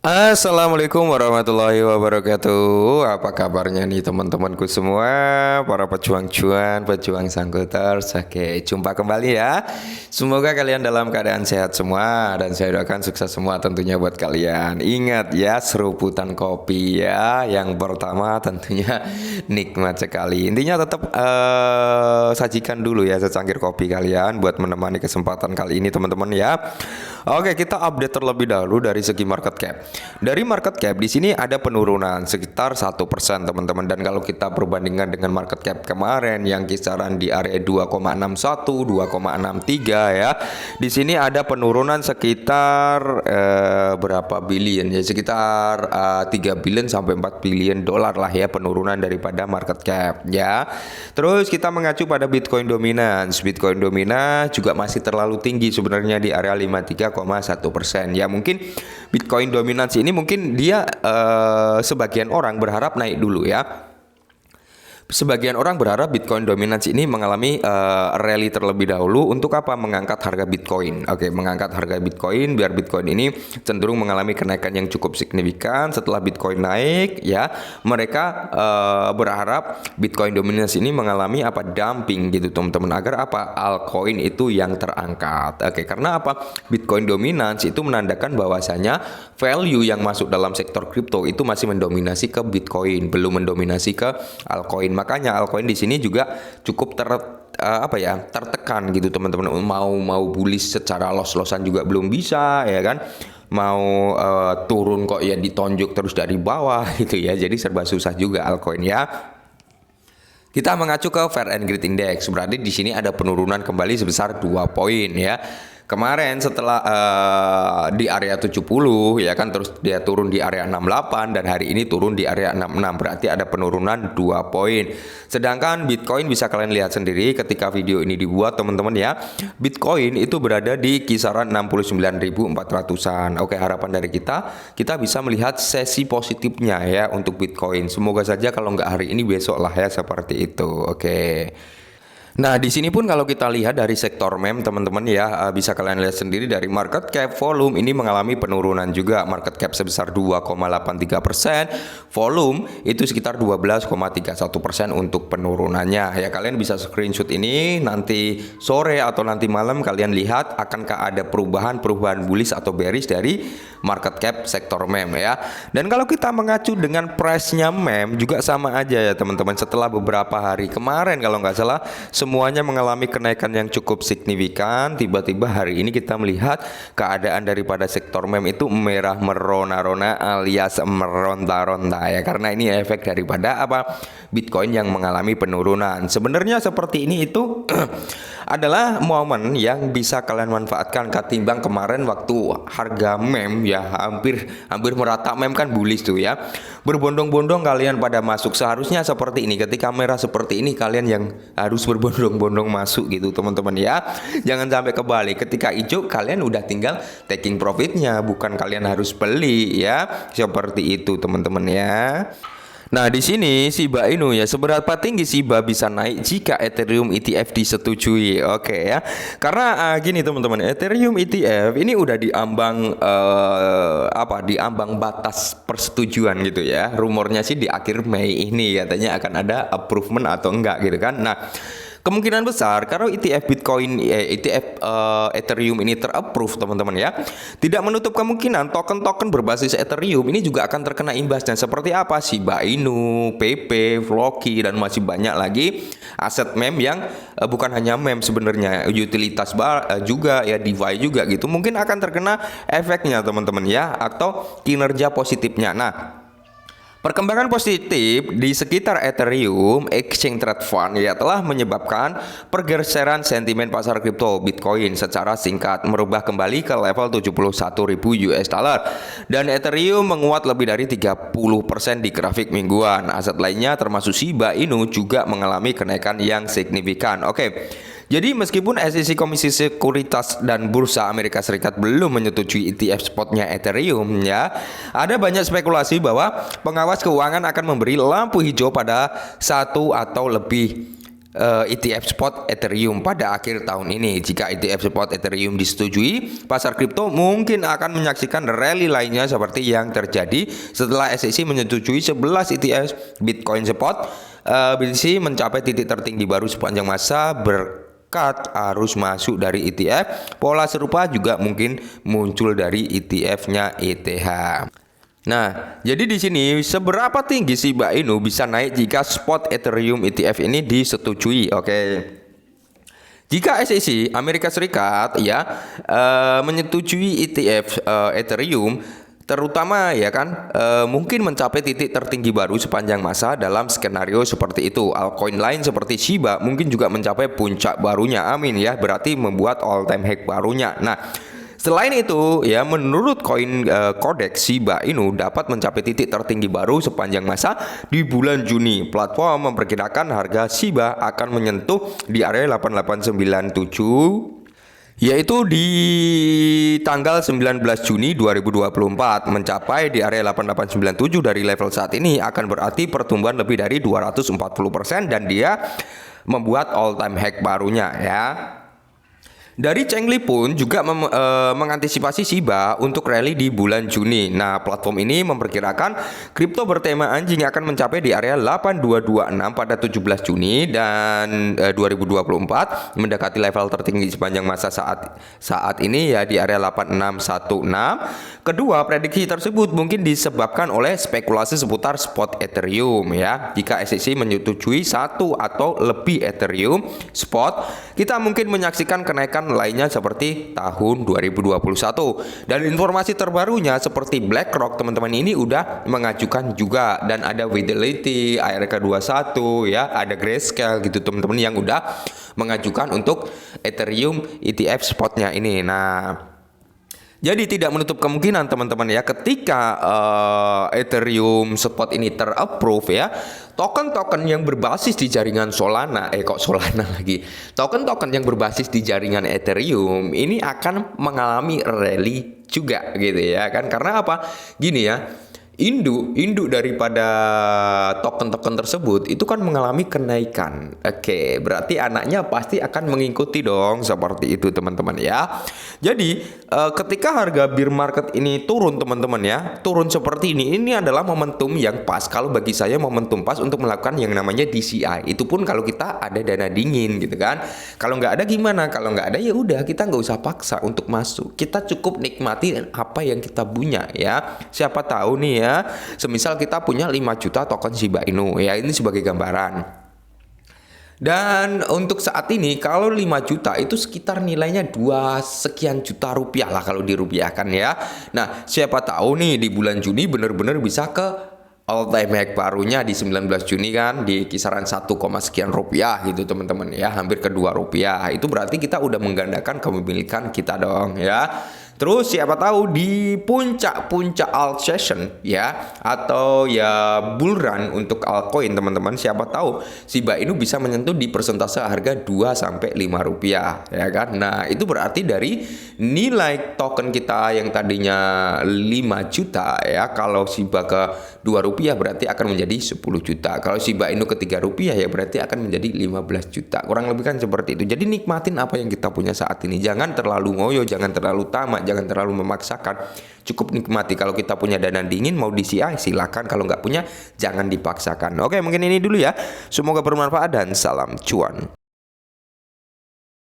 Assalamualaikum warahmatullahi wabarakatuh. Apa kabarnya nih teman-temanku semua, para pejuang cuan, pejuang sangkuters. Oke, jumpa kembali ya. Semoga kalian dalam keadaan sehat semua dan saya doakan sukses semua tentunya buat kalian. Ingat ya, seruputan kopi ya. Yang pertama tentunya nikmat sekali. Intinya tetap sajikan dulu ya secangkir kopi kalian buat menemani kesempatan kali ini teman-teman ya. Oke, kita update terlebih dahulu dari segi market cap. Dari market cap di sini ada penurunan sekitar 1% teman-teman, dan kalau kita perbandingkan dengan market cap kemarin yang kisaran di area 2,61, 2,63 ya. Di sini ada penurunan sekitar berapa billion ya, sekitar 3 billion sampai 4 billion dolar lah ya penurunan daripada market cap ya. Terus kita mengacu pada Bitcoin dominance. Bitcoin dominance juga masih terlalu tinggi sebenarnya di area 53,1% ya. Mungkin Bitcoin dominance ini mungkin dia sebagian orang berharap naik dulu ya. Sebagian orang berharap Bitcoin dominance ini mengalami rally terlebih dahulu untuk apa? Mengangkat harga Bitcoin. Oke, mengangkat harga Bitcoin biar Bitcoin ini cenderung mengalami kenaikan yang cukup signifikan setelah Bitcoin naik ya. Mereka berharap Bitcoin dominance ini mengalami apa? Dumping gitu teman-teman, agar apa? Altcoin itu yang terangkat. Oke, karena apa? Bitcoin dominance itu menandakan bahwasanya value yang masuk dalam sektor kripto itu masih mendominasi ke Bitcoin, belum mendominasi ke altcoin. Makanya altcoin di sini juga cukup tertekan gitu teman-teman. Mau bullish secara los-losan juga belum bisa ya kan. Mau turun kok ya ditonjok terus dari bawah gitu ya. Jadi serba susah juga altcoin ya. Kita mengacu ke Fair and Greed Index, berarti di sini ada penurunan kembali sebesar 2 poin ya. Kemarin setelah di area 70 ya kan, terus dia turun di area 68 dan hari ini turun di area 66, berarti ada penurunan 2 poin. Sedangkan Bitcoin bisa kalian lihat sendiri ketika video ini dibuat teman-teman ya. Bitcoin itu berada di kisaran 69.400-an. Oke, harapan dari kita bisa melihat sesi positifnya ya untuk Bitcoin. Semoga saja kalau nggak hari ini besok lah ya, seperti itu. Oke. Nah, di sini pun kalau kita lihat dari sektor meme teman-teman ya, bisa kalian lihat sendiri dari market cap, volume ini mengalami penurunan juga. Market cap sebesar 2,83%, volume itu sekitar 12,31% untuk penurunannya. Ya, kalian bisa screenshot ini nanti sore atau nanti malam kalian lihat akankah ada perubahan bullish atau bearish dari market cap sektor meme ya. Dan kalau kita mengacu dengan price-nya meme juga sama aja ya teman-teman. Setelah beberapa hari kemarin kalau nggak salah semuanya mengalami kenaikan yang cukup signifikan. Tiba-tiba hari ini kita melihat keadaan daripada sektor meme itu merah merona-rona alias meronta-ronta ya, karena ini efek daripada apa? Bitcoin yang mengalami penurunan. Sebenarnya seperti ini itu adalah momen yang bisa kalian manfaatkan ketimbang kemarin waktu harga meme ya hampir merata. Meme kan bullish tuh ya, berbondong-bondong kalian pada masuk. Seharusnya seperti ini, ketika merah seperti ini kalian yang harus berbondong-bondong masuk gitu teman-teman ya. Jangan sampai kebalik, ketika hijau kalian udah tinggal taking profitnya, bukan kalian harus beli ya, seperti itu teman-teman ya. Nah, di sini Shiba Inu ya, seberapa tinggi Shiba bisa naik jika Ethereum ETF disetujui? Oke ya. Karena gini teman-teman, Ethereum ETF ini udah diambang di ambang batas persetujuan gitu ya. Rumornya sih di akhir Mei ini katanya akan ada approval atau enggak gitu kan. Nah, kemungkinan besar kalau ETF Ethereum ini terapprove teman-teman ya, tidak menutup kemungkinan token-token berbasis Ethereum ini juga akan terkena imbasnya. Seperti apa? Shiba Inu, PP, Floki, dan masih banyak lagi aset meme yang bukan hanya meme sebenarnya, utilitas juga ya, DeFi juga gitu. Mungkin akan terkena efeknya teman-teman ya, atau kinerja positifnya. Nah, perkembangan positif di sekitar Ethereum Exchange Trade Fund ya telah menyebabkan pergeseran sentimen pasar kripto Bitcoin secara singkat, merubah kembali ke level 71.000 US dollar, dan Ethereum menguat lebih dari 30% di grafik mingguan. Aset lainnya termasuk Shiba Inu juga mengalami kenaikan yang signifikan. Oke. Jadi meskipun SEC Komisi Sekuritas dan Bursa Amerika Serikat belum menyetujui ETF spotnya Ethereum ya, ada banyak spekulasi bahwa pengawas keuangan akan memberi lampu hijau pada satu atau lebih ETF spot Ethereum pada akhir tahun ini. Jika ETF spot Ethereum disetujui, pasar kripto mungkin akan menyaksikan rally lainnya seperti yang terjadi setelah SEC menyetujui 11 ETF Bitcoin spot. BTC mencapai titik tertinggi baru sepanjang masa berkat arus masuk dari ETF. Pola serupa juga mungkin muncul dari ETF-nya ETH. Nah, jadi di sini seberapa tinggi Shiba Inu bisa naik jika spot Ethereum ETF ini disetujui? Oke. Jika SEC Amerika Serikat menyetujui ETF Ethereum, terutama mungkin mencapai titik tertinggi baru sepanjang masa. Dalam skenario seperti itu, altcoin lain seperti Shiba mungkin juga mencapai puncak barunya. Amin ya, berarti membuat all time high barunya. Nah, selain itu menurut koin Codex, Shiba Inu dapat mencapai titik tertinggi baru sepanjang masa di bulan Juni. Platform memperkirakan harga Shiba akan menyentuh di area 8897, yaitu di tanggal 19 Juni 2024. Mencapai di area 8897 dari level saat ini akan berarti pertumbuhan lebih dari 240% dan dia membuat all time high barunya ya. Dari Chengli pun juga mengantisipasi Shiba untuk rally di bulan Juni. Nah, platform ini memperkirakan kripto bertema anjing akan mencapai di area 8226 pada 17 Juni dan 2024, mendekati level tertinggi sepanjang masa saat ini ya di area 8616. Kedua, prediksi tersebut mungkin disebabkan oleh spekulasi seputar spot Ethereum ya. Jika SEC menyetujui satu atau lebih Ethereum spot, kita mungkin menyaksikan kenaikan lainnya seperti tahun 2021. Dan informasi terbarunya seperti BlackRock teman-teman ini udah mengajukan juga, dan ada Fidelity, ARK21 ya, ada Grayscale gitu teman-teman yang udah mengajukan untuk Ethereum ETF spotnya ini. Nah, jadi tidak menutup kemungkinan teman-teman ya, ketika Ethereum spot ini terapprove ya, token-token yang berbasis di jaringan Solana, token-token yang berbasis di jaringan Ethereum ini akan mengalami rally juga gitu ya kan. Karena apa? Gini ya, induk daripada token-token tersebut itu kan mengalami kenaikan. Oke, berarti anaknya pasti akan mengikuti dong, seperti itu teman-teman ya. Jadi ketika harga bear market ini turun teman-teman ya, turun seperti ini adalah momentum yang pas. Kalau bagi saya momentum pas untuk melakukan yang namanya DCI. Itu pun kalau kita ada dana dingin gitu kan. Kalau nggak ada gimana? Kalau nggak ada ya udah, kita nggak usah paksa untuk masuk. Kita cukup nikmati apa yang kita punya ya. Siapa tahu nih ya, semisal kita punya 5 juta token Shiba Inu ya, ini sebagai gambaran. Dan untuk saat ini kalau 5 juta itu sekitar nilainya 2 sekian juta rupiah lah kalau dirupiahkan ya. Nah, siapa tahu nih di bulan Juni benar-benar bisa ke all time high barunya di 19 Juni kan, di kisaran 1, sekian rupiah gitu teman-teman ya, hampir ke 2 rupiah. Itu berarti kita udah menggandakan kepemilikan kita dong ya. Terus siapa tahu di puncak-puncak alt session ya, atau ya bull run untuk altcoin teman-teman, siapa tahu Shiba Inu bisa menyentuh di persentase harga 2 sampai 5 rupiah ya kan. Nah, itu berarti dari nilai token kita yang tadinya 5 juta ya, kalau Shiba ke 2 rupiah berarti akan menjadi 10 juta. Kalau Shiba Inu ke 3 rupiah ya berarti akan menjadi 15 juta. Kurang lebih kan seperti itu. Jadi nikmatin apa yang kita punya saat ini. Jangan terlalu ngoyo, jangan terlalu tamak, jangan terlalu memaksakan. Cukup nikmati. Kalau kita punya dana dingin mau DCI silakan, kalau nggak punya jangan dipaksakan. Oke, mungkin ini dulu ya. Semoga bermanfaat dan salam cuan.